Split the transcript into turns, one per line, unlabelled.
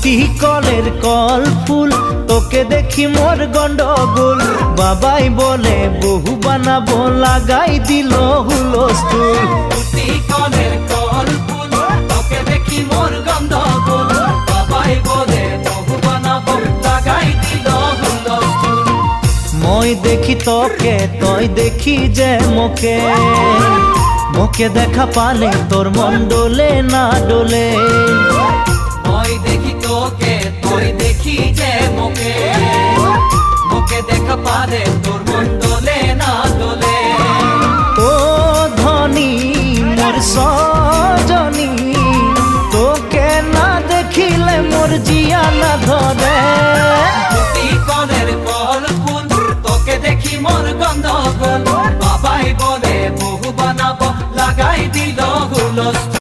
দুটি কলের কল ফুল, তোকে দেখি মোর গন্ডগোল। বাবাই বলে বহু বানাবো, লাগাই দিল হুলস্থুল।
দুটি কলের কল ফুল, তোকে দেখি মোর গন্ডগোল। বাবাই বলে বহু বানাবো, লাগাই দিল হুলস্থুল।
মই দেখি তোকে, তই দেখি যে মোকে, মোকে দেখা পালে তোর মন ডোলে না ডোলে।
মই দেখি তোকে, তুই দেখি যে মোকে, মোকে দেখা পারে তোর মন দোলে না দোলে।
ও ধনী মোর সজনী, তোকে না দেখিলে মোর জিয়া না ধরে।
দুটি কলের কল ফুল, তোকে দেখি মোর গন্ডগোল। বাবাই বলে বহু বানাবো, লাগাই দিল হুলস্থুল।